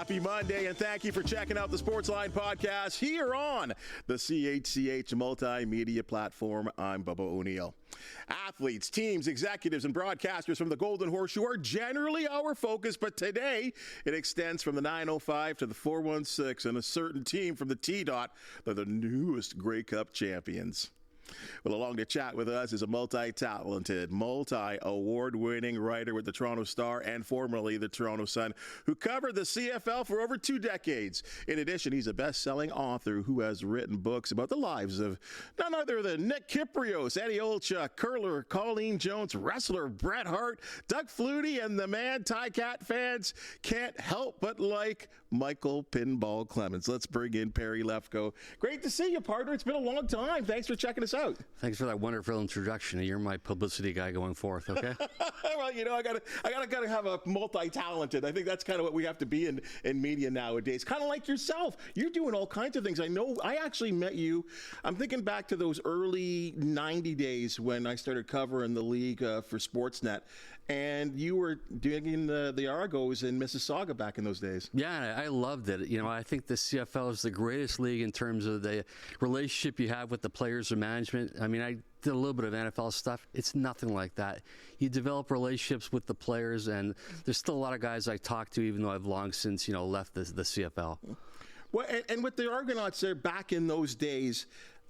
Happy Monday, and thank you for checking out the Sportsline Podcast here on the CHCH multimedia platform. I'm Bubba O'Neil. Athletes, teams, executives, and broadcasters from the Golden Horseshoe are generally our focus, but today it extends from the 905 to the 416 and a certain team from the T-Dot. They're the newest Grey Cup champions. Well, along to chat with us is a multi-talented, multi-award-winning writer with the Toronto Star and formerly the Toronto Sun, who covered the CFL for over 2 decades. In addition, he's a best-selling author who has written books about the lives of none other than Nick Kypreos, Eddie Olczyk, curler Colleen Jones, wrestler Bret Hart, Doug Flutie, and the man Cat fans can't help but like Michael Pinball Clemens. Let's bring in Perry Lefko. Great to see you, partner. It's been a long time. Thanks for checking us out. Thanks for that wonderful introduction. You're my publicity guy going forth, okay? Well, you know, I gotta have a multi-talented. I think that's kind of what we have to be in media nowadays. Kind of like yourself. You're doing all kinds of things. I know I actually met you. I'm thinking back to those early 90 days when I started covering the league for Sportsnet, and you were doing the Argos in Mississauga back in those days. Yeah, I loved it. You know, I think the CFL is the greatest league in terms of the relationship you have with the players and management. I mean, I did a little bit of NFL stuff. It's nothing like that. You develop relationships with the players, and there's still a lot of guys I talk to, even though I've long since, left the CFL. Well, and with the Argonauts there back in those days,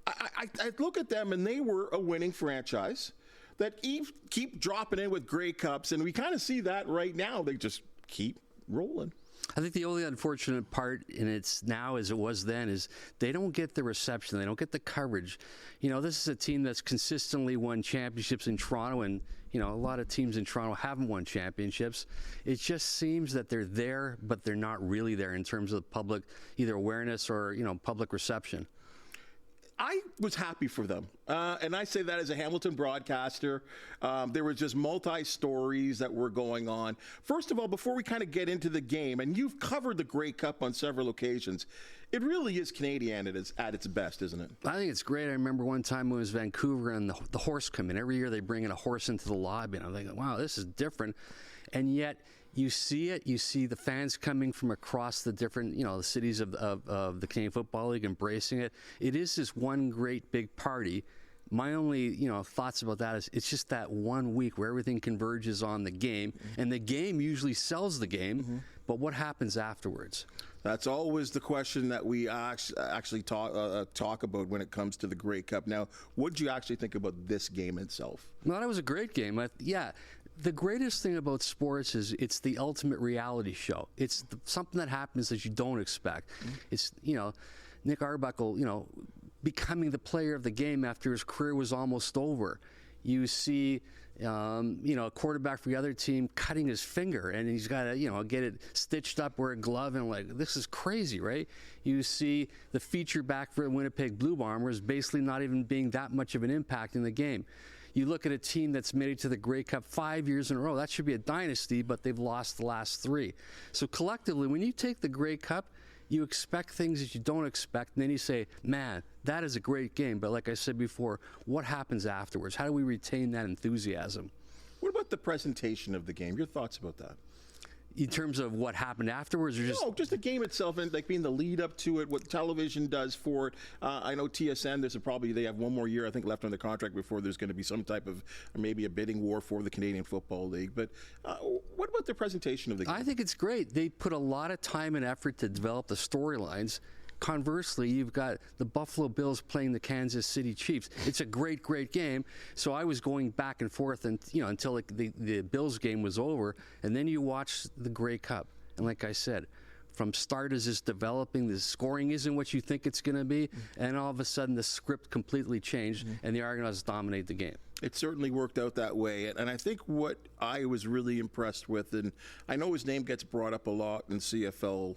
I look at them, and they were a winning franchise that keep dropping in with Grey Cups, and we kind of see that right now. They just keep rolling. I think the only unfortunate part, and it's now as it was then, is they don't get the reception. They don't get the coverage. This is a team that's consistently won championships in Toronto, and, a lot of teams in Toronto haven't won championships. It just seems that they're there, but they're not really there in terms of public either awareness or, public reception. I was happy for them, and I say that as a Hamilton broadcaster. There were just multi-stories that were going on. First of all, before we kind of get into the game, and you've covered the Grey Cup on several occasions, it really is Canadian at its best, isn't it? I think it's great. I remember one time when it was Vancouver and the horse come in. Every year they bring in a horse into the lobby, and I'm thinking, wow, this is different. And yet you see it. You see the fans coming from across the different, the cities of the Canadian Football League embracing it. It is this one great big party. My only, thoughts about that is it's just that 1 week where everything converges on the game, and the game usually sells the game, but what happens afterwards? That's always the question that we actually talk about when it comes to the Grey Cup. Now, what did you actually think about this game itself? Well, that was a great game. The greatest thing about sports is it's the ultimate reality show. It's something that happens that you don't expect. It's, Nick Arbuckle, becoming the player of the game after his career was almost over. You see, a quarterback for the other team cutting his finger, and he's got to, get it stitched up, wear a glove, and this is crazy, right? You see the feature back for the Winnipeg Blue Bombers basically not even being that much of an impact in the game. You look at a team that's made it to the Grey Cup 5 years in a row. That should be a dynasty, but they've lost the last 3. So collectively, when you take the Grey Cup, you expect things that you don't expect, and then you say, man, that is a great game. But like I said before, what happens afterwards? How do we retain that enthusiasm? What about the presentation of the game? Your thoughts about that? In terms of what happened afterwards, or just just the game itself and being the lead up to it, what television does for it. I know TSN. They have 1 more year, I think, left on the contract before there's going to be some type of maybe a bidding war for the Canadian Football League. But what about the presentation of the game? I think it's great. They put a lot of time and effort to develop the storylines. Conversely, you've got the Buffalo Bills playing the Kansas City Chiefs. It's a great, great game. So I was going back and forth, and until the Bills game was over, and then you watch the Grey Cup. And like I said, from start as it's developing, the scoring isn't what you think it's going to be, and all of a sudden the script completely changed, and the Argonauts dominate the game. It certainly worked out that way, and I think what I was really impressed with, and I know his name gets brought up a lot in CFL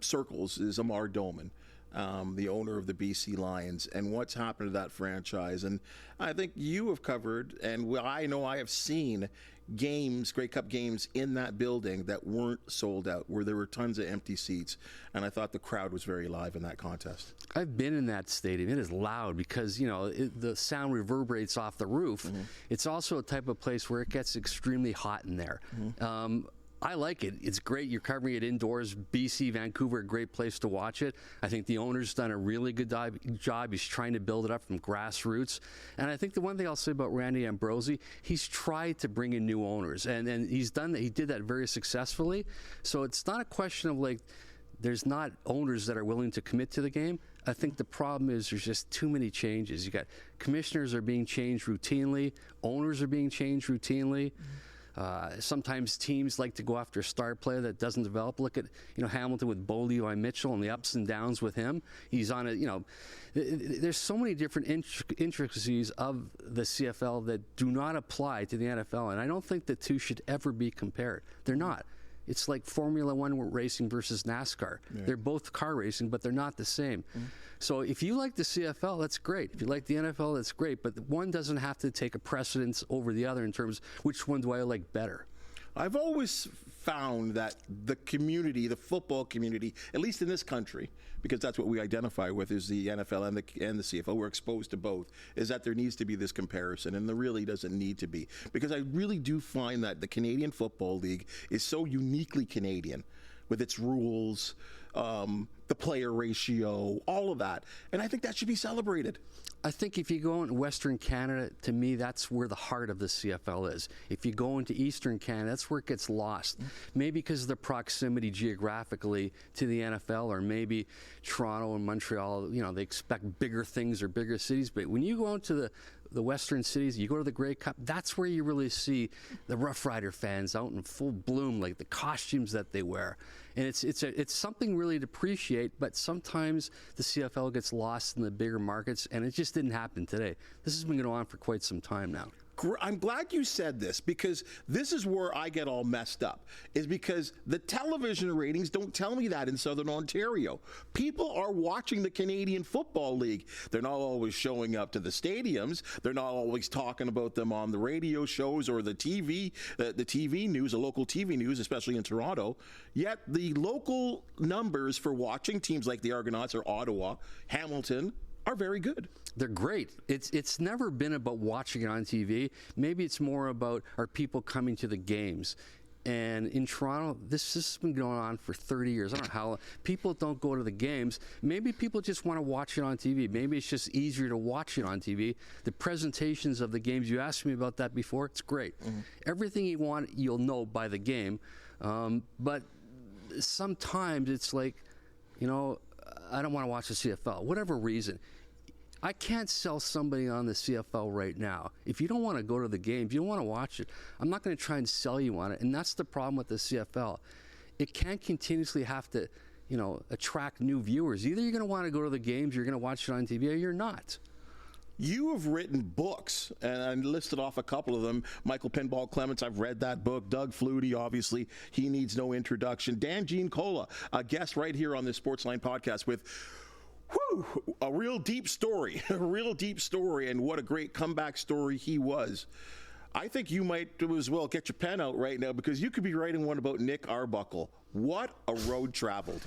circles, is Amar Doman, the owner of the BC Lions, and what's happened to that franchise. And I think you have covered, and I know I have seen games, Grey Cup games in that building that weren't sold out, where there were tons of empty seats, and I thought the crowd was very live in that contest. I've been in that stadium. It is loud because, the sound reverberates off the roof. It's also a type of place where it gets extremely hot in there. I like it. It's great. You're covering it indoors. BC, Vancouver, a great place to watch it. I think the owner's done a really good job. He's trying to build it up from grassroots. And I think the one thing I'll say about Randy Ambrosie, he's tried to bring in new owners. And he's done that. He did that very successfully. So it's not a question of like, there's not owners that are willing to commit to the game. I think the problem is there's just too many changes. You got commissioners are being changed routinely. Owners are being changed routinely. Sometimes teams like to go after a star player that doesn't develop. Look at, Hamilton with Bo Levi Mitchell and the ups and downs with him. He's on there's so many different intricacies of the CFL that do not apply to the NFL. And I don't think the two should ever be compared. They're not. It's like Formula One racing versus NASCAR. Yeah. They're both car racing, but they're not the same. So if you like the CFL, that's great. If you like the NFL, that's great. But one doesn't have to take a precedence over the other in terms of which one do I like better. I've always found that the community, the football community, at least in this country, because that's what we identify with, is the NFL and the CFL. We're exposed to both. Is that there needs to be this comparison, and there really doesn't need to be, because I really do find that the Canadian Football League is so uniquely Canadian, with its rules, the player ratio, all of that, and I think that should be celebrated. I think if you go into Western Canada, to me, that's where the heart of the CFL is. If you go into Eastern Canada, that's where it gets lost. Maybe because of the proximity geographically to the NFL, or maybe Toronto and Montreal, they expect bigger things or bigger cities. But when you go into the Western cities, you go to the Grey Cup, that's where you really see the Rough Rider fans out in full bloom, like the costumes that they wear. And it's something really to appreciate, but sometimes the CFL gets lost in the bigger markets, and it just didn't happen today. This has been going on for quite some time now. I'm glad you said this, because this is where I get all messed up, is because the television ratings don't tell me that in Southern Ontario. People are watching the Canadian Football League. They're not always showing up to the stadiums. They're not always talking about them on the radio shows or the TV news, the local TV news, especially in Toronto. Yet the local numbers for watching teams like the Argonauts or Ottawa, Hamilton, are very good. They're great. It's never been about watching it on TV. Maybe it's more about are people coming to the games. And in Toronto, this has been going on for 30 years. I don't know how people don't go to the games. Maybe people just want to watch it on TV. Maybe it's just easier to watch it on TV. The presentations of the games, you asked me about that before, it's great. Everything you want, you'll know by the game. But sometimes it's like, I don't want to watch the CFL, whatever reason. I can't sell somebody on the CFL right now. If you don't want to go to the game, if you don't want to watch it, I'm not going to try and sell you on it. And that's the problem with the CFL. It can't continuously have to, attract new viewers. Either you're going to want to go to the games, you're going to watch it on TV, or you're not. You have written books, and I listed off a couple of them. Michael Pinball Clements, I've read that book. Doug Flutie, obviously, he needs no introduction. Dan Giancola, a guest right here on the Sportsline Podcast with a real deep story, and what a great comeback story he was. I think you might as well get your pen out right now, because you could be writing one about Nick Arbuckle. What a road traveled.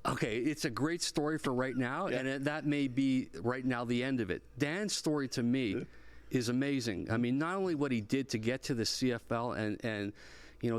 Okay, it's a great story for right now, and that may be right now the end of it. Dan's story to me is amazing. I mean, not only what he did to get to the CFL and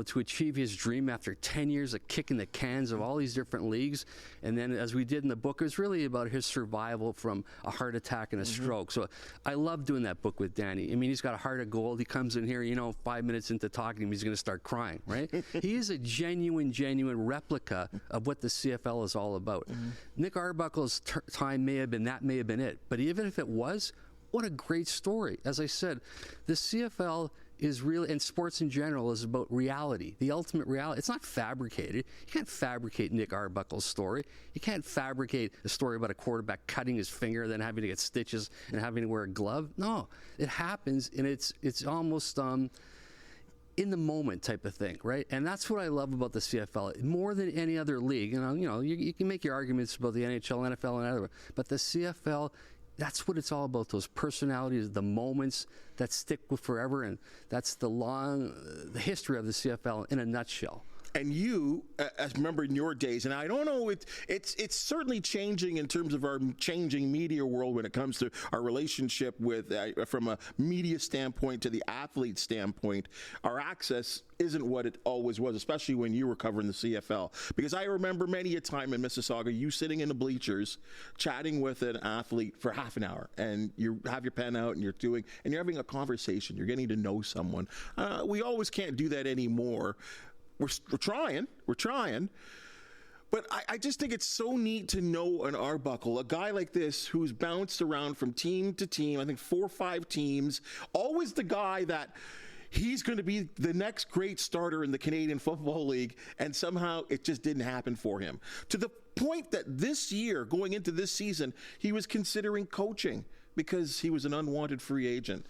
to achieve his dream after 10 years of kicking the cans of all these different leagues. And then, as we did in the book, it was really about his survival from a heart attack and a stroke. So I love doing that book with Danny. I mean, he's got a heart of gold. He comes in here, 5 minutes into talking to him, he's going to start crying, right? He is a genuine replica of what the CFL is all about. Nick Arbuckle's time may have been it. But even if it was, what a great story. As I said, the CFL is real, and sports in general is about reality, the ultimate reality. It's not fabricated. You can't fabricate Nick Arbuckle's story. You can't fabricate a story about a quarterback cutting his finger, then having to get stitches and having to wear a glove. No, it happens, and it's almost in the moment type of thing, right? And that's what I love about the CFL more than any other league. You can make your arguments about the NHL, NFL, and other, but the CFL, that's what it's all about, those personalities, the moments that stick with forever, and that's the history of the CFL in a nutshell. And you, as remember in your days, and I don't know, it's certainly changing in terms of our changing media world when it comes to our relationship with, from a media standpoint to the athlete standpoint, our access isn't what it always was, especially when you were covering the CFL. Because I remember many a time in Mississauga, you sitting in the bleachers, chatting with an athlete for half an hour, and you have your pen out and you're having a conversation. You're getting to know someone. We always can't do that anymore. We're trying. But I just think it's so neat to know an Arbuckle, a guy like this who's bounced around from team to team, I think 4 or 5 teams, always the guy that he's going to be the next great starter in the Canadian Football League, and somehow it just didn't happen for him. To the point that this year, going into this season, he was considering coaching because he was an unwanted free agent.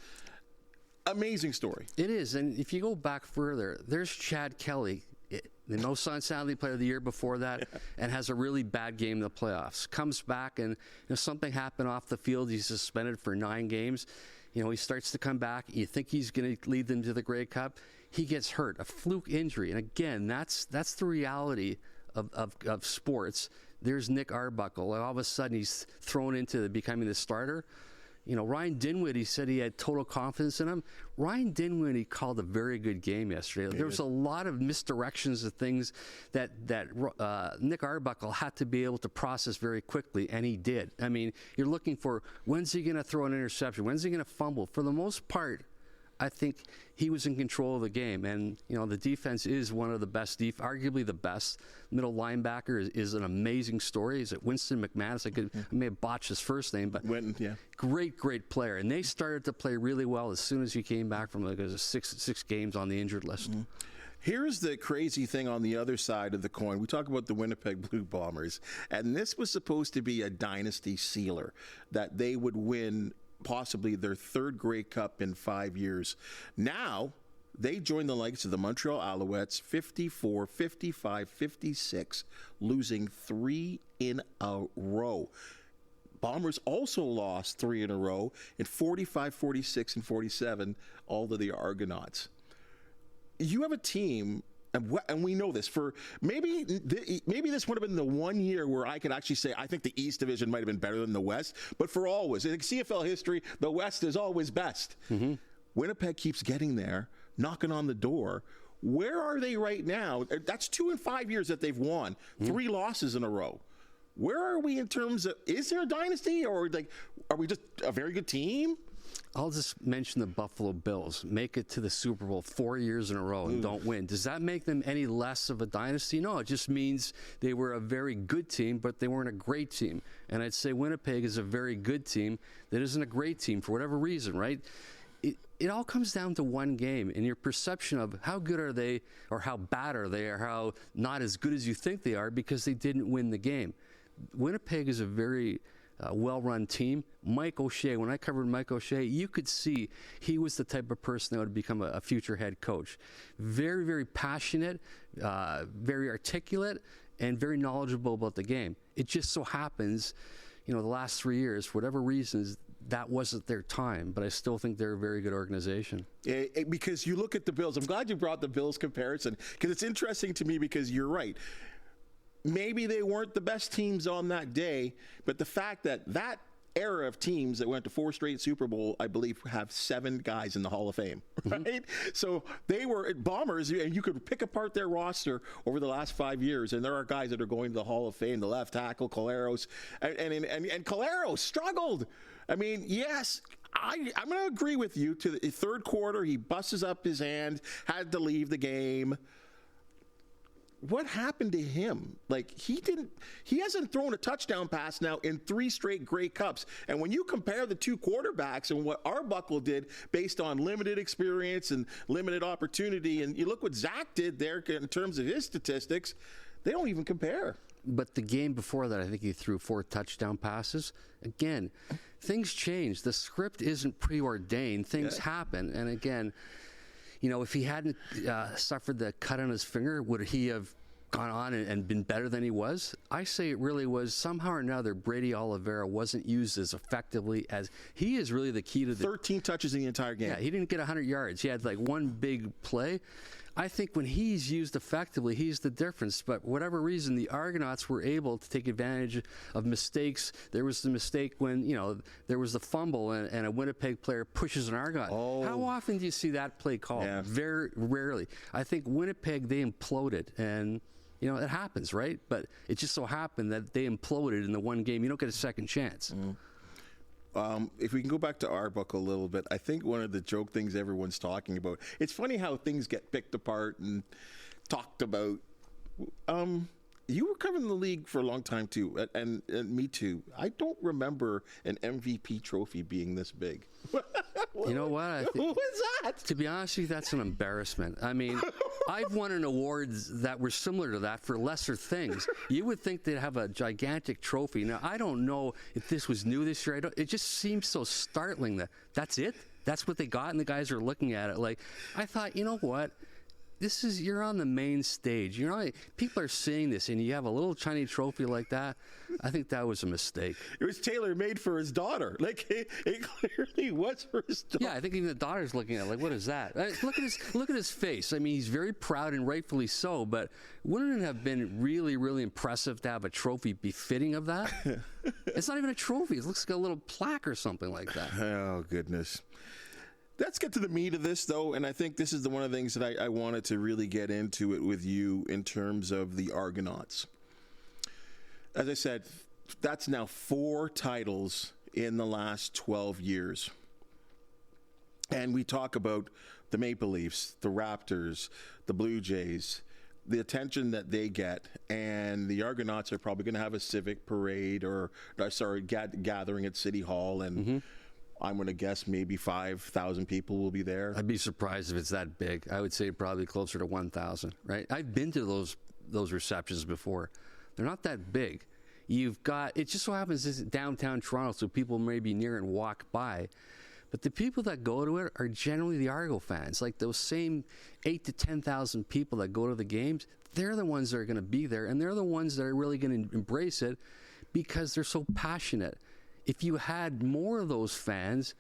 Amazing story. It is, and if you go back further, there's Chad Kelly, the No Sunshine League Player of the Year before that, and has a really bad game in the playoffs. Comes back, and something happened off the field. He's suspended for 9 games. He starts to come back. You think he's going to lead them to the Grey Cup. He gets hurt, a fluke injury, and again, that's the reality of sports. There's Nick Arbuckle. All of a sudden, he's thrown into becoming the starter. Ryan Dinwiddie said he had total confidence in him. Ryan Dinwiddie called a very good game yesterday. There was a lot of misdirections of things that Nick Arbuckle had to be able to process very quickly, and he did. I mean, you're looking for, when's he going to throw an interception? When's he going to fumble? For the most part, I think he was in control of the game. And, the defense is one of the best, arguably the best. Middle linebacker is an amazing story. He's at Winston McManus. I may have botched his first name, but great player. And they started to play really well as soon as he came back from six games on the injured list. Mm-hmm. Here's the crazy thing on the other side of the coin. We talk about the Winnipeg Blue Bombers, and this was supposed to be a dynasty sealer, that they would win possibly their 3rd Grey Cup in 5 years. Now, they join the likes of the Montreal Alouettes 54, 55, 56, losing 3 in a row. Bombers also lost 3 in a row in 45, 46, and 47, all to the Argonauts. You have a team, and we know this, for maybe this would have been the one year where I could actually say I think the East Division might have been better than the West, but for always, in CFL history, the West is always best. Mm-hmm. Winnipeg keeps getting there, knocking on the door. Where are they right now? That's 2 in 5 years that they've won, 3 losses in a row. Where are we in terms of, is there a dynasty, or are we just a very good team? I'll just mention the Buffalo Bills make it to the Super Bowl 4 years in a row and don't win. Does that make them any less of a dynasty? No, it just means they were a very good team, but they weren't a great team. And I'd say Winnipeg is a very good team that isn't a great team for whatever reason, right? It all comes down to one game and your perception of how good are they, or how bad are they, or how not as good as you think they are because they didn't win the game. Winnipeg is a very well-run team. Mike O'Shea, when I covered Mike O'Shea, you could see he was the type of person that would become a future head coach. Very, very passionate, very articulate, and very knowledgeable about the game. It just so happens, the last 3 years, for whatever reasons, that wasn't their time, but I still think they're a very good organization. Because you look at the Bills, I'm glad you brought the Bills comparison, because it's interesting to me because you're right. Maybe they weren't the best teams on that day, but the fact that era of teams that went to 4 straight Super Bowl, I believe, have 7 guys in the Hall of Fame, right? Mm-hmm. So they were Bombers, and you could pick apart their roster over the last 5 years, and there are guys that are going to the Hall of Fame, the left tackle, Collaros, and Collaros struggled. I mean, yes, I'm going to agree with you. To the 3rd quarter, he busts up his hand, had to leave the game. What happened to him? He hasn't thrown a touchdown pass now in 3 straight Grey Cups. And when you compare the 2 quarterbacks and what Arbuckle did based on limited experience and limited opportunity, and you look what Zach did there in terms of his statistics, they don't even compare. But the game before that, I think he threw 4 touchdown passes. Again, things change. The script isn't preordained. Things happen. And again, if he hadn't suffered the cut on his finger, would he have gone on and been better than he was? I say it really was somehow or another Brady Oliveira wasn't used as effectively as he is really the key to the 13 touches in the entire game. Yeah, he didn't get 100 yards. He had like one big play. I think when he's used effectively, he's the difference. But for whatever reason, the Argonauts were able to take advantage of mistakes. There was the mistake when, there was the fumble and a Winnipeg player pushes an Argonaut. Oh. How often do you see that play called? Yeah. Very rarely. I think Winnipeg, they imploded. And, it happens, right? But it just so happened that they imploded in the one game. You don't get a second chance. If we can go back to Arbuckle a little bit, I think one of the joke things everyone's talking about, it's funny how things get picked apart and talked about. You were covering the league for a long time too, and me too. I don't remember an MVP trophy being this big. You know what? What was that? To be honest with you, that's an embarrassment. I mean, I've won an awards that were similar to that for lesser things. You would think they'd have a gigantic trophy. Now, I don't know if this was new this year. It just seems so startling that's it. That's what they got, and the guys are looking at it like, I thought, you know what? You're on the main stage. People are seeing this, and you have a little tiny trophy like that. I think that was a mistake. It was tailor-made for his daughter. Like, it clearly was for his daughter. Yeah, I think even the daughter's looking at it like, what is that? Look at his face. I mean, he's very proud and rightfully so, but wouldn't it have been really, really impressive to have a trophy befitting of that? It's not even a trophy. It looks like a little plaque or something like that. Oh, goodness. Let's get to the meat of this, though, and I think this is one of the things that I wanted to really get into it with you in terms of the Argonauts. As I said, that's now 4 titles in the last 12 years. And we talk about the Maple Leafs, the Raptors, the Blue Jays, the attention that they get, and the Argonauts are probably going to have a civic parade gathering at City Hall, and I'm going to guess maybe 5,000 people will be there. I'd be surprised if it's that big. I would say probably closer to 1,000, right? I've been to those receptions before. They're not that big. It just so happens this is downtown Toronto, so people may be near and walk by. But the people that go to it are generally the Argo fans. Like those same 8,000 to 10,000 people that go to the games, they're the ones that are going to be there, and they're the ones that are really going to embrace it because they're so passionate. If you had more of those fans,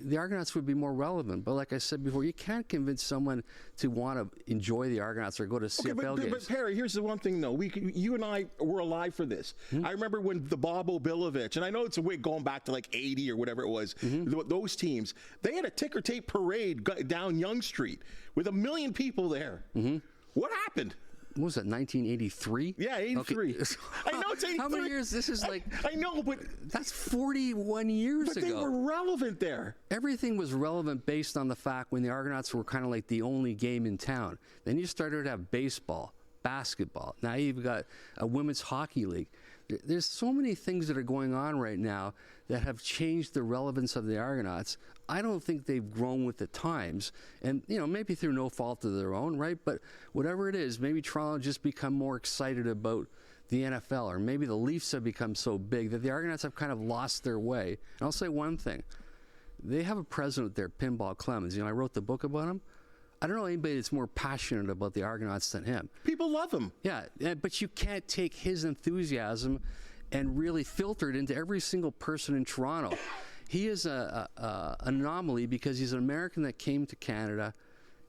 the Argonauts would be more relevant. But like I said before, you can't convince someone to want to enjoy the Argonauts or go to CFL games. But Perry, here's the one thing, though. You and I were alive for this. I remember when the Bob Obilovich, and I know it's a week going back to like 80 or whatever it was, those teams, they had a ticker tape parade down Yonge Street with 1 million people there. What happened? What was that, 1983? Yeah, 83. Okay. I know it's 83. How many years? This is like... I know, but... That's 41 years ago. But they were relevant there. Everything was relevant based on the fact when the Argonauts were kind of like the only game in town. Then you started to have baseball, basketball. Now you've got a women's hockey league. There's so many things that are going on right now that have changed the relevance of the Argonauts. I don't think they've grown with the times, and maybe through no fault of their own, right? But whatever it is, maybe Toronto just become more excited about the NFL, or maybe the Leafs have become so big that the Argonauts have kind of lost their way. And I'll say one thing: they have a president there, Pinball Clemens. I wrote the book about him. I don't know anybody that's more passionate about the Argonauts than him. People love him. Yeah, but you can't take his enthusiasm and really filter it into every single person in Toronto. He is an anomaly because he's an American that came to Canada,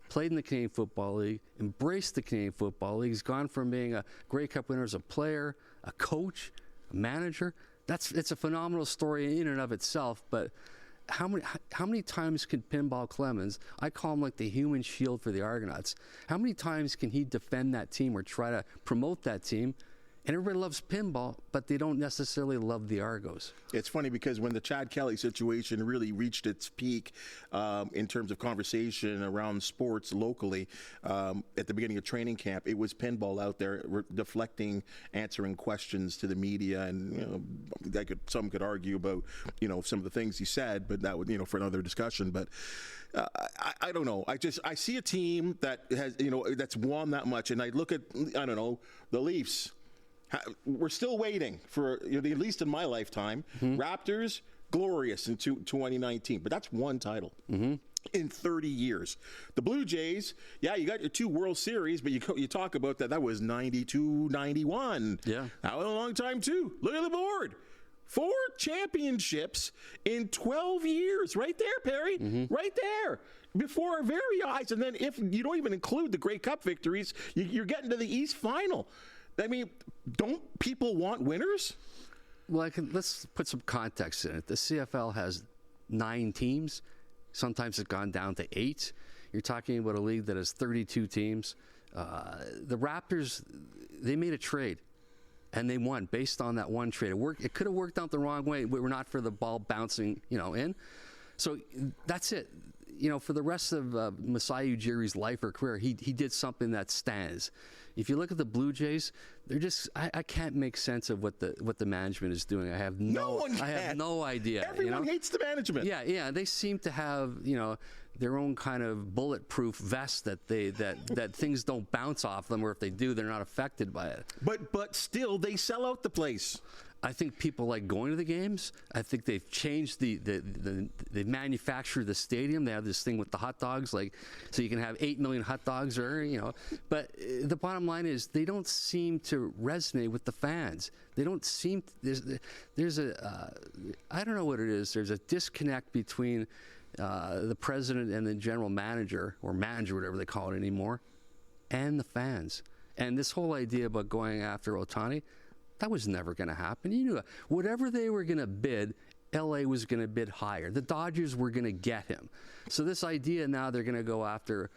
played in the Canadian Football League, embraced the Canadian Football League. He's gone from being a Grey Cup winner as a player, a coach, a manager. It's a phenomenal story in and of itself, but how many times can Pinball Clemens, I call him like the human shield for the Argonauts, how many times can he defend that team or try to promote that team? And everybody loves pinball, but they don't necessarily love the Argos. It's funny because when the Chad Kelly situation really reached its peak in terms of conversation around sports locally at the beginning of training camp, it was pinball out there deflecting, answering questions to the media, and some could argue about some of the things he said, but that would for another discussion. But I don't know. I see a team that has that's won that much, and I look at the Leafs. We're still waiting for, at least in my lifetime, Raptors, glorious in 2019. But that's one title. in 30 years. The Blue Jays, yeah, you got your 2 World Series, but you talk about that was 92, 91. Yeah. That was a long time too. Look at the board. 4 championships in 12 years. Right there, Perry. Right there. Before our very eyes. And then if you don't even include the Grey Cup victories, you're getting to the East Final. I mean, don't people want winners? Well, let's put some context in it. The CFL has 9 teams. Sometimes it's gone down to 8. You're talking about a league that has 32 teams. The Raptors, they made a trade, and they won based on that one trade. It could have worked out the wrong way. We were not for the ball bouncing, in. So that's it. For the rest of Masai Ujiri's life or career, he did something that stands. If you look at the Blue Jays, they're just I can't make sense of what the management is doing. I have no idea. Everyone hates the management. Yeah. They seem to have their own kind of bulletproof vest that that things don't bounce off them, or if they do, they're not affected by it. But still, they sell out the place. I think people like going to the games. I think they've changed they manufactured the stadium. They have this thing with the hot dogs, so you can have 8 million hot dogs, But the bottom line is they don't seem to resonate with the fans. They don't seem. There's I don't know what it is. There's a disconnect between the president and the general manager, or manager, whatever they call it anymore, and the fans. And this whole idea about going after Ohtani, that was never going to happen. You knew whatever they were going to bid, LA was going to bid higher. The Dodgers were going to get him. So this idea now they're going to go after,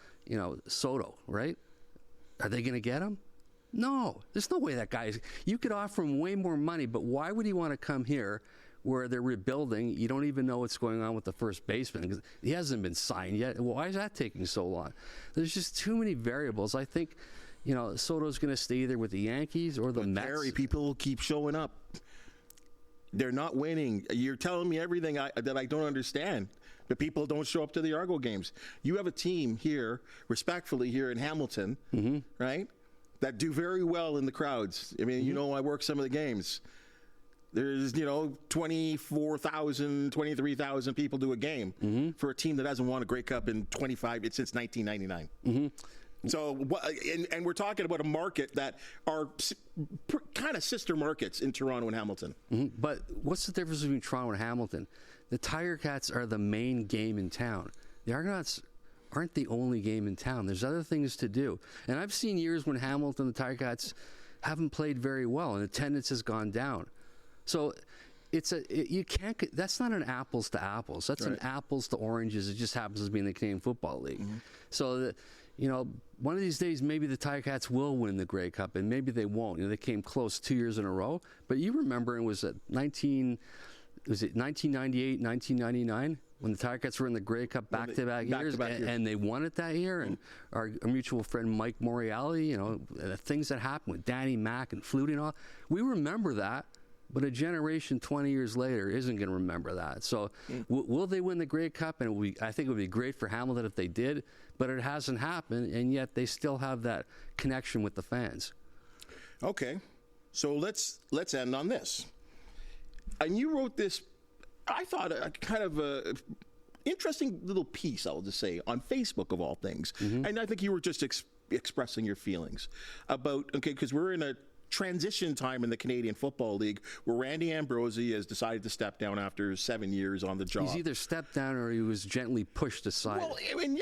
Soto, right? Are they going to get him? No, there's no way that guy is. You could offer him way more money, but why would he want to come here where they're rebuilding? You don't even know what's going on with the first baseman because he hasn't been signed yet. Why is that taking so long? There's just too many variables. I think Soto's going to stay either with the Yankees or the Mets. Perry, people keep showing up. They're not winning. You're telling me everything that I don't understand. But people don't show up to the Argo games. You have a team here, respectfully, here in Hamilton, right, that do very well in the crowds. I mean, I work some of the games. There's, 24,000, 23,000 people to a game for a team that hasn't won a Grey Cup since 1999. So, and we're talking about a market that are kind of sister markets in Toronto and Hamilton. But what's the difference between Toronto and Hamilton? The Tiger Cats are the main game in town. The Argonauts aren't the only game in town. There's other things to do. And I've seen years when Hamilton, the Tiger Cats, haven't played very well, and attendance has gone down. So you can't. That's not an apples to apples. That's an apples to oranges. It just happens to be in the Canadian Football League. So one of these days, maybe the Tiger Cats will win the Grey Cup, and maybe they won't. They came close 2 years in a row. But you remember it was 1998, 1999, when the Tiger Cats were in the Grey Cup back-to-back years, and they won it that year. And our mutual friend Mike Moriality, the things that happened with Danny Mack and Flutie and all, we remember that. But a generation 20 years later isn't going to remember that. So will they win the Grey Cup? And I think it would be great for Hamilton if they did, but it hasn't happened, and yet they still have that connection with the fans. Okay, so let's end on this. And you wrote this, I thought, a kind of a interesting little piece, I'll just say, on Facebook of all things. And I think you were just expressing your feelings about, because we're in a transition time in the Canadian Football League where Randy Ambrosie has decided to step down after 7 years on the job. He's either stepped down or he was gently pushed aside. Well, and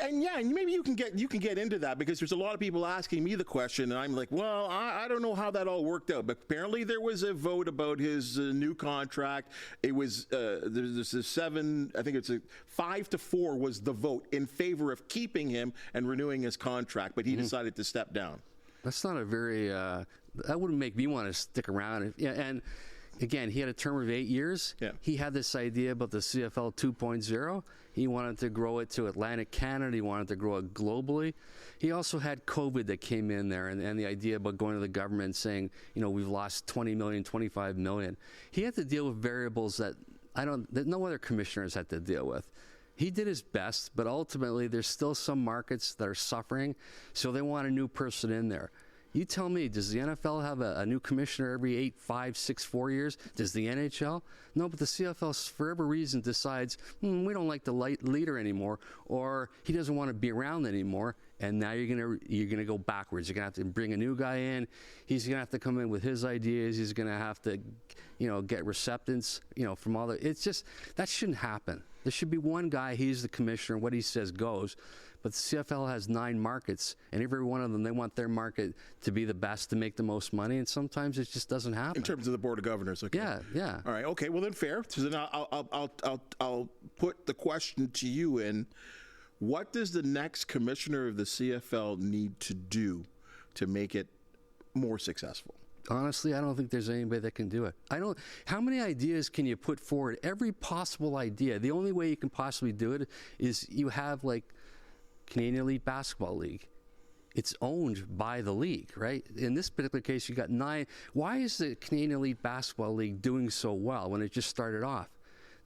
maybe you can get into that, because there's a lot of people asking me the question, and I'm like, well, I don't know how that all worked out. But apparently there was a vote about his new contract. It was there's a 5-4 was the vote in favor of keeping him and renewing his contract, but he decided to step down. That's not a very that wouldn't make me want to stick around. And again, he had a term of 8 years. Yeah. He had this idea about the CFL 2.0. He wanted to grow it to Atlantic Canada. He wanted to grow it globally. He also had COVID that came in there, and the idea about going to the government and saying, we've lost 20 million, 25 million. He had to deal with variables that no other commissioners had to deal with. He did his best, but ultimately there's still some markets that are suffering, so they want a new person in there. You tell me, does the NFL have a new commissioner every 8, 5, 6, 4 years? Does the NHL? No, but the CFL, for whatever reason, decides, we don't like the leader anymore, or he doesn't want to be around anymore, and now you're gonna go backwards. You're gonna have to bring a new guy in. He's gonna have to come in with his ideas. He's gonna have to, get receptance, from all the. It's just that shouldn't happen. There should be one guy. He's the commissioner. What he says goes. But the CFL has 9 markets, and every one of them, they want their market to be the best, to make the most money, and sometimes it just doesn't happen. In terms of the board of governors, okay. Yeah. All right, okay. Well, then fair. So then I'll put the question to you in. What does the next commissioner of the CFL need to do to make it more successful? Honestly, I don't think there's anybody that can do it. How many ideas can you put forward? Every possible idea. The only way you can possibly do it is you have, like, Canadian Elite Basketball League. It's owned by the league, right? In this particular case, you got 9. Why is the Canadian Elite Basketball League doing so well when it just started off?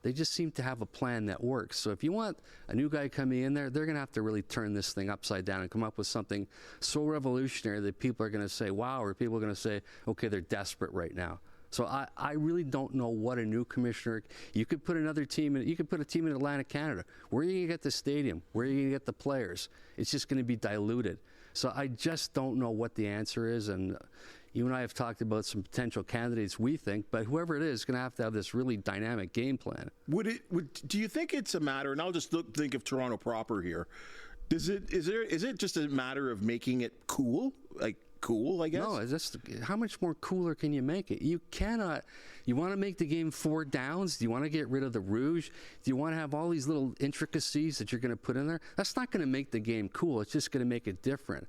They just seem to have a plan that works. So if you want a new guy coming in there, they're going to have to really turn this thing upside down and come up with something so revolutionary that people are going to say, wow, or people are going to say, okay, they're desperate right now. So I really don't know what a new commissioner. You could put another team in. You could put a team in Atlantic Canada. Where are you going to get the stadium? Where are you going to get the players? It's just going to be diluted. So I just don't know what the answer is. And you and I have talked about some potential candidates, we think, but whoever it is going to have this really dynamic game plan. Do you think it's a matter? And I'll just think of Toronto proper here. Is it just a matter of making it cool? Like, cool, I guess? No, how much more cooler can you make it? You cannot. You want to make the game 4 downs? Do you want to get rid of the rouge? Do you want to have all these little intricacies that you're going to put in there? That's not going to make the game cool. It's just going to make it different.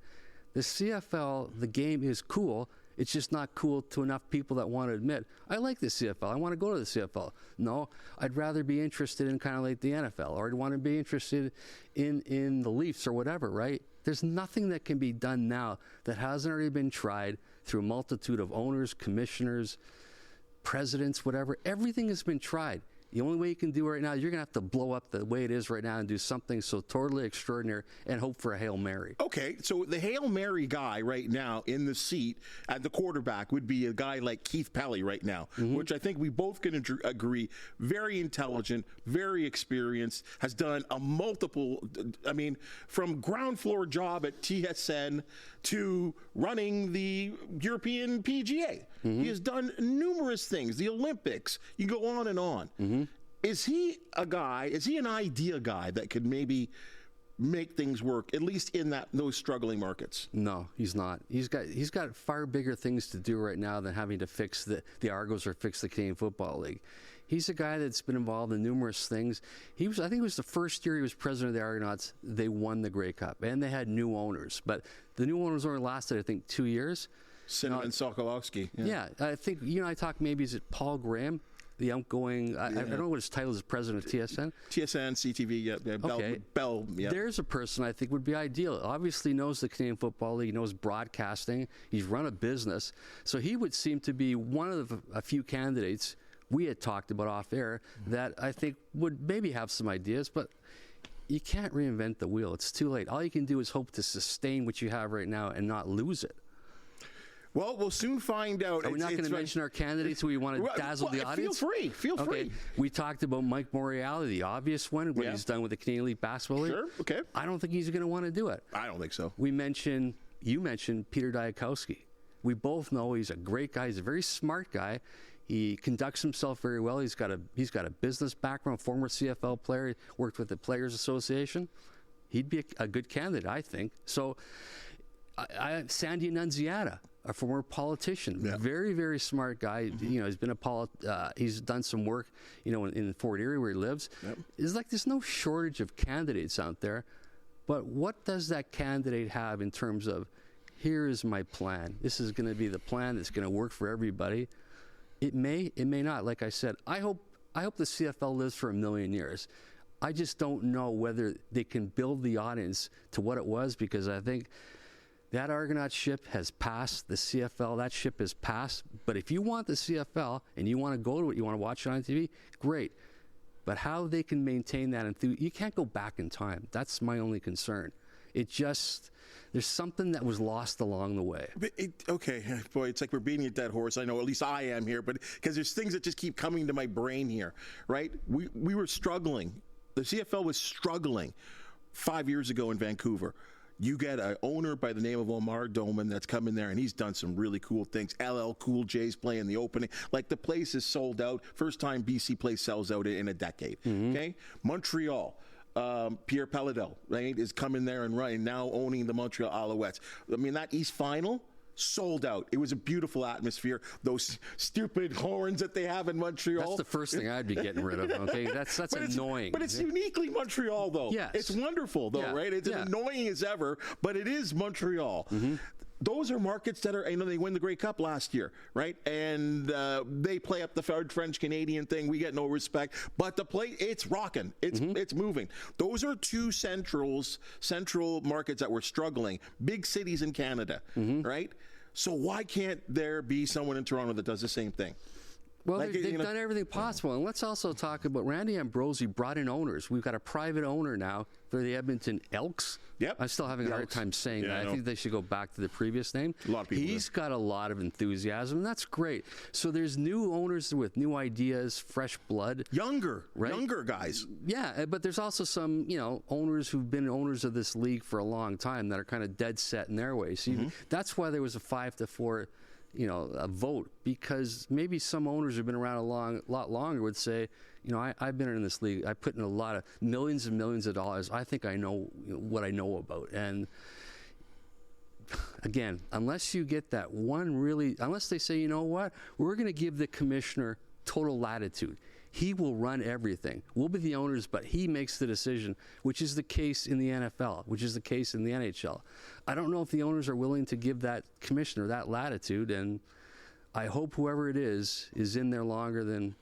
The CFL, the game is cool. It's just not cool to enough people that want to admit, I like the CFL. I want to go to the CFL. No, I'd rather be interested in kind of like the NFL, or I'd want to be interested in the Leafs or whatever, right? There's nothing that can be done now that hasn't already been tried through a multitude of owners, commissioners, presidents, whatever. Everything has been tried. The only way you can do it right now, you're going to have to blow up the way it is right now and do something so totally extraordinary and hope for a Hail Mary. Okay, so the Hail Mary guy right now in the seat at the quarterback would be a guy like Keith Pelly right now, which I think we both can agree, very intelligent, very experienced, has done from ground floor job at TSN to running the European PGA. He has done numerous things, the Olympics, you go on and on. Is he an idea guy that could maybe make things work, at least in those struggling markets? No, he's not. He's got far bigger things to do right now than having to fix the Argos or fix the Canadian Football League. He's a guy that's been involved in numerous things. I think it was the first year he was president of the Argonauts, they won the Grey Cup, and they had new owners. But the new owners only lasted, I think, 2 years. Cinnamon Sokolowski. Yeah, I think you and I talked, maybe is it Paul Graham, the outgoing, I don't know what his title is as president of TSN. TSN, CTV, okay. Bell. There's a person I think would be ideal. Obviously knows the Canadian Football League, knows broadcasting. He's run a business. So he would seem to be one of a few candidates we had talked about off air that I think would maybe have some ideas, but you can't reinvent the wheel. It's too late. All you can do is hope to sustain what you have right now and not lose it. Well, we'll soon find out. Are we not going to mention our candidates who we want to dazzle the audience? Feel free. We talked about Mike Morreale, the obvious one, what he's done with the Canadian Elite Basketball League. Sure, okay. I don't think he's going to want to do it. I don't think so. You mentioned Peter Diakowski. We both know he's a great guy. He's a very smart guy. He conducts himself very well. He's got a business background, former CFL player, worked with the Players Association. He'd be a good candidate, I think. So, Sandy Annunziata, a former politician, very, very smart guy. He's been he's done some work, in the Fort Erie where he lives. It's like there's no shortage of candidates out there, but what does that candidate have in terms of, here is my plan. This is going to be the plan that's going to work for everybody. It may not. Like I said, I hope the CFL lives for 1,000,000 years. I just don't know whether they can build the audience to what it was, because I think that Argonaut ship has passed. The CFL, that ship has passed. But if you want the CFL and you want to go to it, you want to watch it on TV, great. But how they can maintain that enthusiasm, you can't go back in time. That's my only concern. There's something that was lost along the way. Okay, boy, it's like we're beating a dead horse. I know, at least I am here, but because there's things that just keep coming to my brain here, right? We were struggling. The CFL was struggling 5 years ago in Vancouver. You get an owner by the name of Omar Doman that's come in there, and he's done some really cool things. LL Cool J's playing the opening. Like, the place is sold out. First time BC place sells out in a decade. Okay? Montreal. Pierre Pelladel, right, is coming there and running, now owning the Montreal Alouettes. I mean, that East Final sold out. It was a beautiful atmosphere. Those stupid horns that they have in Montreal. That's the first thing I'd be getting rid of, okay? That's annoying. But it's uniquely Montreal, though. Yes. It's wonderful, though, right? It's as annoying as ever, but it is Montreal. Those are markets that are, they win the Grey Cup last year, right? And they play up the French-Canadian thing. We get no respect. But the play, it's rocking. It's moving. Those are two central markets that were struggling. Big cities in Canada, right? So why can't there be someone in Toronto that does the same thing? Well, they've done everything possible. And let's also talk about Randy Ambrosie brought in owners. We've got a private owner now for the Edmonton Elks. Yep. I'm still having a hard time saying that. I think they should go back to the previous name. A lot of people He's got a lot of enthusiasm, and that's great. So there's new owners with new ideas, fresh blood. Younger guys. Yeah, but there's also some, owners who've been owners of this league for a long time that are kind of dead set in their ways. So that's why there was a 5-4 a vote, because maybe some owners who've been around a lot longer would say, I've been in this league. I put in a lot of millions and millions of dollars. I think I know what I know about. And again, unless you get that one unless they say, you know what, we're going to give the commissioner total latitude. He will run everything. We'll be the owners, but he makes the decision, which is the case in the NFL, which is the case in the NHL. I don't know if the owners are willing to give that commissioner that latitude, and I hope whoever it is in there longer than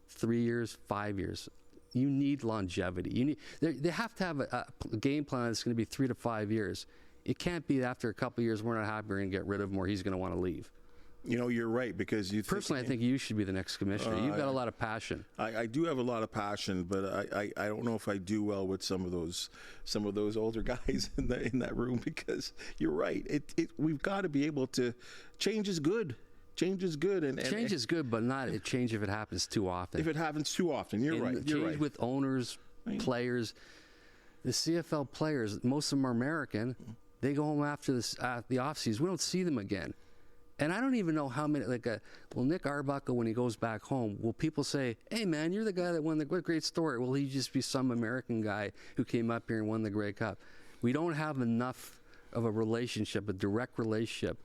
3 years, 5 years. You need longevity. They have to have a game plan that's going to be 3 to 5 years. It can't be after a couple of years we're not happy, we're going to get rid of him or he's going to want to leave. You're right, because you personally, I think you should be the next commissioner. You've got a lot of passion. I do have a lot of passion, but I don't know if I do well with some of those older guys in that room, because you're right. We've got to be able to. Change is good. Change is good, and change is good, but not a change if it happens too often. If it happens too often, you're right. You're right. With owners, players, the CFL players, most of them are American. They go home after the off season. We don't see them again. And I don't even know how many, Nick Arbuckle, when he goes back home, will people say, hey, man, you're the guy that won the great story? Will he just be some American guy who came up here and won the Grey Cup? We don't have enough of a relationship, a direct relationship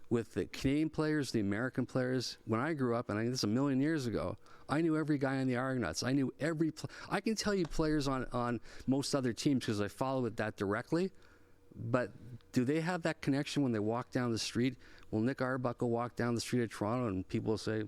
with the Canadian players, the American players. When I grew up, and this is a million years ago, I knew every guy on the Argonauts. I knew I can tell you players on most other teams because I follow it that directly. But do they have that connection when they walk down the street? Will Nick Arbuckle walk down the street of Toronto and people will say,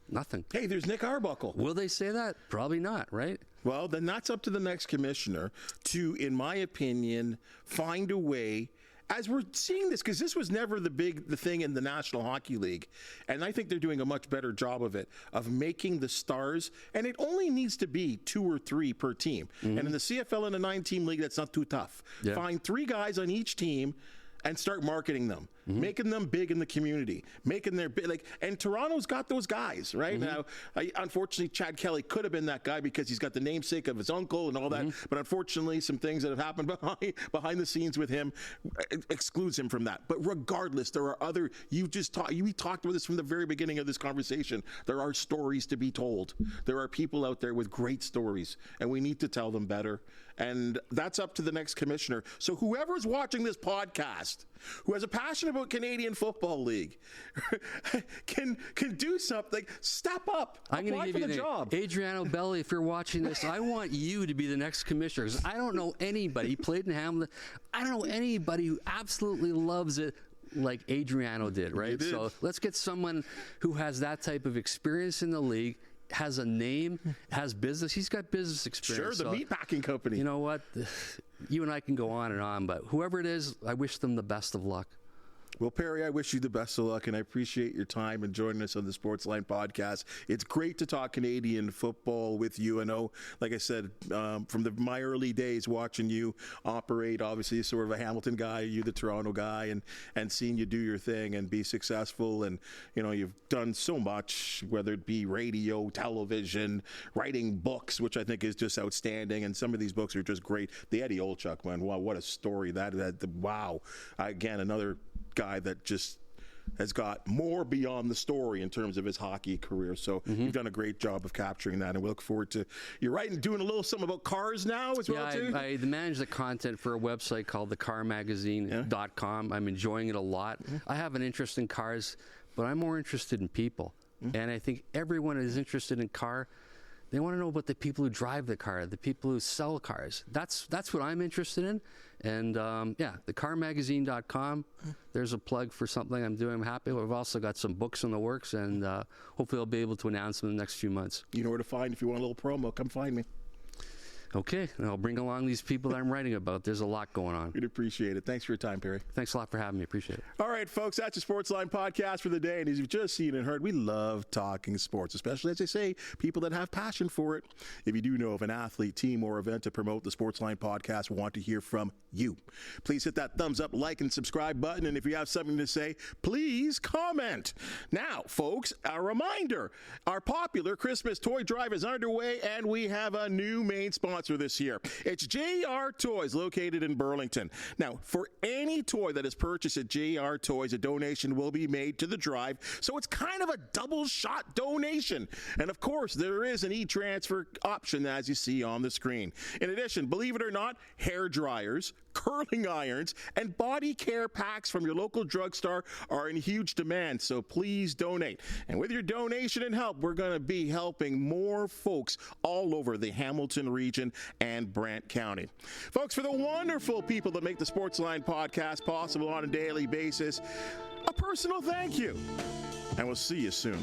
nothing? Hey, there's Nick Arbuckle. Will they say that? Probably not, right? Well, then that's up to the next commissioner to, in my opinion, find a way, as we're seeing this, because this was never the thing in the National Hockey League, and I think they're doing a much better job of it, of making the stars, and it only needs to be 2 or 3 per team. And in the CFL in a 9-team league, that's not too tough. Yeah. Find 3 guys on each team and start marketing them, making them big in the community, making their big, and Toronto's got those guys, right? Now, unfortunately, Chad Kelly could have been that guy because he's got the namesake of his uncle and all that, but unfortunately, some things that have happened behind the scenes with him excludes him from that. But regardless, there are other, we talked about this from the very beginning of this conversation. There are stories to be told. There are people out there with great stories, and we need to tell them better. And that's up to the next commissioner. So whoever's watching this podcast, who has a passion about Canadian Football League, can do something. Step up. I'm going to give you the job. Adriano Belli, if you're watching this, I want you to be the next commissioner, because I don't know anybody. He played in Hamilton. I don't know anybody who absolutely loves it like Adriano did, right? So let's get someone who has that type of experience in the league, has a name, has business. He's got business experience. Sure, the meatpacking company. You know what? You and I can go on and on, but whoever it is, I wish them the best of luck. Well, Perry, I wish you the best of luck, and I appreciate your time and joining us on the Sportsline Podcast. It's great to talk Canadian football with you. I know, like I said, from my early days watching you operate, obviously sort of a Hamilton guy, you the Toronto guy, and seeing you do your thing and be successful. And, you've done so much, whether it be radio, television, writing books, which I think is just outstanding. And some of these books are just great. The Eddie Olchuk one, wow, what a story wow. Again, another guy that just has got more beyond the story in terms of his hockey career. So you've done a great job of capturing that, and we look forward to you writing, doing a little something about cars now as well, too. I manage the content for a website called thecarmagazine.com. I'm enjoying it a lot. I have an interest in cars, but I'm more interested in people. And I think everyone is interested in car. They want to know about the people who drive the car, the people who sell cars. That's what I'm interested in. And thecarmagazine.com, there's a plug for something I'm doing. I'm happy. We've also got some books in the works, and hopefully I'll be able to announce them in the next few months. You know where to find if you want a little promo. Come find me. Okay, and I'll bring along these people that I'm writing about. There's a lot going on. We'd appreciate it. Thanks for your time, Perry. Thanks a lot for having me. Appreciate it. All right, folks, that's your Sportsline Podcast for the day. And as you've just seen and heard, we love talking sports, especially, as I say, people that have passion for it. If you do know of an athlete, team, or event to promote the Sportsline Podcast, we want to hear from you. Please hit that thumbs up, like, and subscribe button. And if you have something to say, please comment. Now, folks, a reminder, our popular Christmas toy drive is underway, and we have a new main sponsor this year. It's JR Toys, located in Burlington. Now, for any toy that is purchased at JR Toys, a donation will be made to the drive, so it's kind of a double shot donation. And of course, there is an e-transfer option, as you see on the screen. In addition, believe it or not, hair dryers, curling irons, and body care packs from your local drugstore are in huge demand, so please donate. And with your donation and help, we're going to be helping more folks all over the Hamilton region and Brant County. Folks, for the wonderful people that make the Sportsline Podcast possible on a daily basis, a personal thank you. And we'll see you soon.